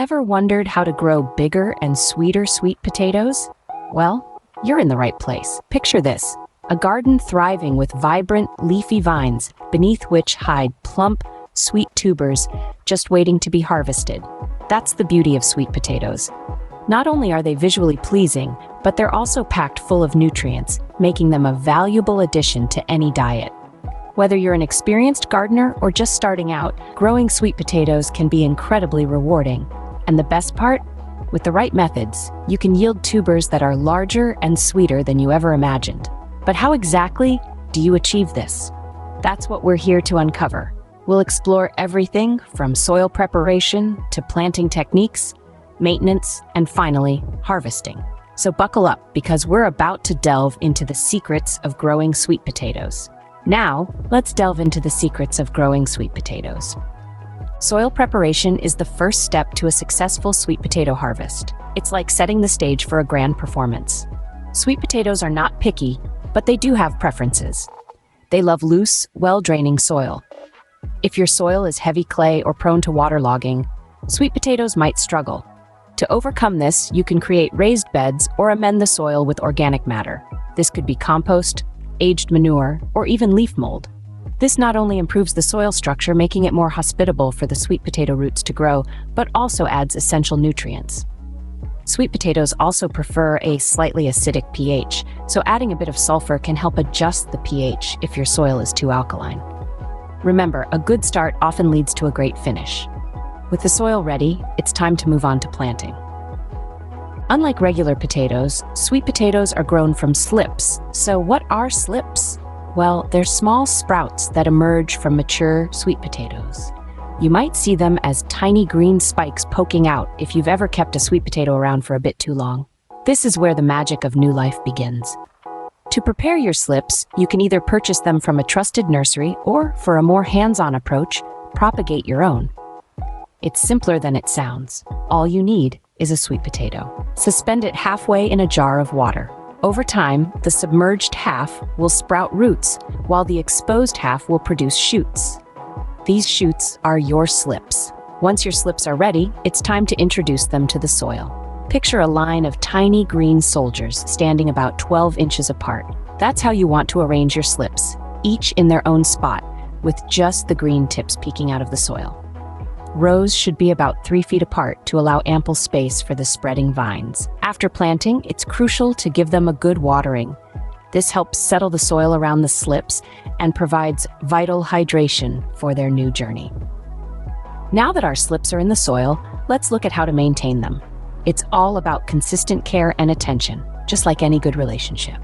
Ever wondered how to grow bigger and sweeter sweet potatoes? Well, you're in the right place. Picture this: a garden thriving with vibrant, leafy vines, beneath which hide plump, sweet tubers just waiting to be harvested. That's the beauty of sweet potatoes. Not only are they visually pleasing, but they're also packed full of nutrients, making them a valuable addition to any diet. Whether you're an experienced gardener or just starting out, growing sweet potatoes can be incredibly rewarding. And the best part? With the right methods, you can yield tubers that are larger and sweeter than you ever imagined. But how exactly do you achieve this? That's what we're here to uncover. We'll explore everything from soil preparation to planting techniques, maintenance, and finally, harvesting. So buckle up, because we're about to delve into the secrets of growing sweet potatoes. Now, let's delve into the secrets of growing sweet potatoes. Soil preparation is the first step to a successful sweet potato harvest. It's like setting the stage for a grand performance. Sweet potatoes are not picky, but they do have preferences. They love loose, well-draining soil. If your soil is heavy clay or prone to waterlogging, sweet potatoes might struggle. To overcome this, you can create raised beds or amend the soil with organic matter. This could be compost, aged manure, or even leaf mold. This not only improves the soil structure, making it more hospitable for the sweet potato roots to grow, but also adds essential nutrients. Sweet potatoes also prefer a slightly acidic pH, so adding a bit of sulfur can help adjust the pH if your soil is too alkaline. Remember, a good start often leads to a great finish. With the soil ready, it's time to move on to planting. Unlike regular potatoes, sweet potatoes are grown from slips. So what are slips? Well, they're small sprouts that emerge from mature sweet potatoes. You might see them as tiny green spikes poking out if you've ever kept a sweet potato around for a bit too long. This is where the magic of new life begins. To prepare your slips, you can either purchase them from a trusted nursery or, for a more hands-on approach, propagate your own. It's simpler than it sounds. All you need is a sweet potato. Suspend it halfway in a jar of water. Over time, the submerged half will sprout roots, while the exposed half will produce shoots. These shoots are your slips. Once your slips are ready, it's time to introduce them to the soil. Picture a line of tiny green soldiers standing about 12 inches apart. That's how you want to arrange your slips, each in their own spot, with just the green tips peeking out of the soil. Rows should be about 3 feet apart to allow ample space for the spreading vines. After planting, it's crucial to give them a good watering. This helps settle the soil around the slips and provides vital hydration for their new journey. Now that our slips are in the soil, let's look at how to maintain them. It's all about consistent care and attention, just like any good relationship.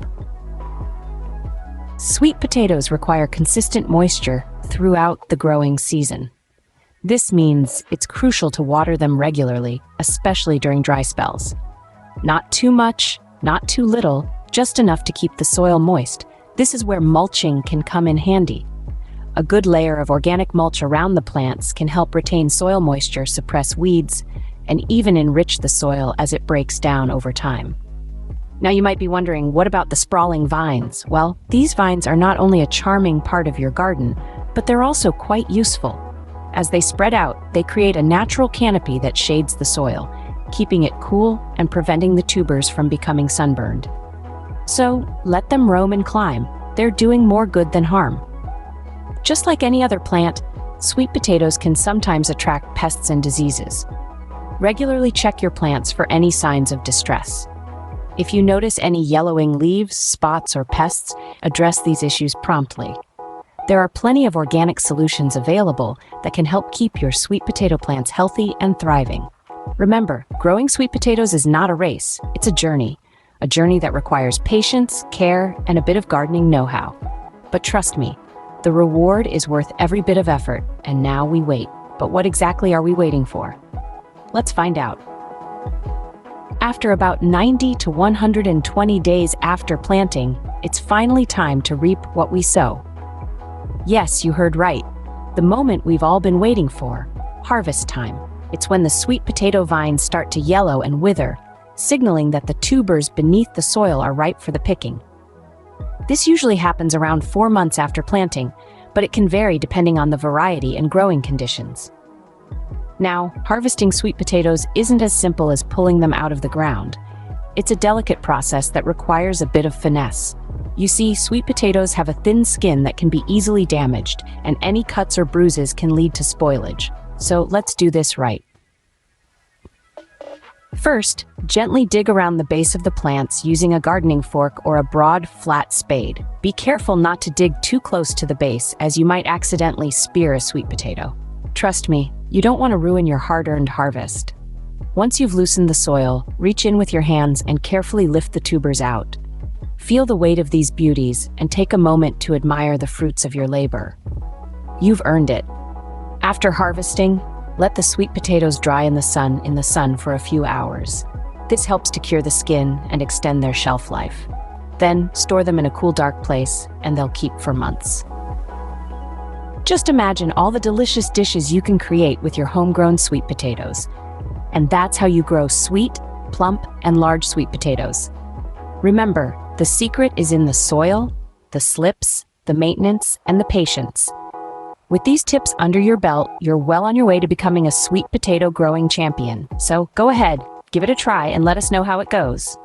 Sweet potatoes require consistent moisture throughout the growing season. This means it's crucial to water them regularly, especially during dry spells. Not too much, not too little, just enough to keep the soil moist. This is where mulching can come in handy. A good layer of organic mulch around the plants can help retain soil moisture, suppress weeds, and even enrich the soil as it breaks down over time. Now you might be wondering, what about the sprawling vines? Well, these vines are not only a charming part of your garden, but they're also quite useful. As they spread out, they create a natural canopy that shades the soil, keeping it cool and preventing the tubers from becoming sunburned. So, let them roam and climb. They're doing more good than harm. Just like any other plant, sweet potatoes can sometimes attract pests and diseases. Regularly check your plants for any signs of distress. If you notice any yellowing leaves, spots, or pests, address these issues promptly. There are plenty of organic solutions available that can help keep your sweet potato plants healthy and thriving. Remember, growing sweet potatoes is not a race, it's a journey that requires patience, care, and a bit of gardening know-how. But trust me, the reward is worth every bit of effort, and now we wait. But what exactly are we waiting for? Let's find out. After about 90 to 120 days after planting, it's finally time to reap what we sow. Yes, you heard right. The moment we've all been waiting for. Harvest time. It's when the sweet potato vines start to yellow and wither, signaling that the tubers beneath the soil are ripe for the picking. This usually happens around 4 months after planting, but it can vary depending on the variety and growing conditions. Now, harvesting sweet potatoes isn't as simple as pulling them out of the ground. It's a delicate process that requires a bit of finesse. You see, sweet potatoes have a thin skin that can be easily damaged, and any cuts or bruises can lead to spoilage. So let's do this right. First, gently dig around the base of the plants using a gardening fork or a broad, flat spade. Be careful not to dig too close to the base, as you might accidentally spear a sweet potato. Trust me, you don't want to ruin your hard-earned harvest. Once you've loosened the soil, reach in with your hands and carefully lift the tubers out. Feel the weight of these beauties and take a moment to admire the fruits of your labor. You've earned it. After harvesting, let the sweet potatoes dry in the sun for a few hours. This helps to cure the skin and extend their shelf life. Then, store them in a cool, dark place, and they'll keep for months. Just imagine all the delicious dishes you can create with your homegrown sweet potatoes. And that's how you grow sweet, plump, and large sweet potatoes. Remember, the secret is in the soil, the slips, the maintenance, and the patience. With these tips under your belt, you're well on your way to becoming a sweet potato growing champion. So go ahead, give it a try, and let us know how it goes.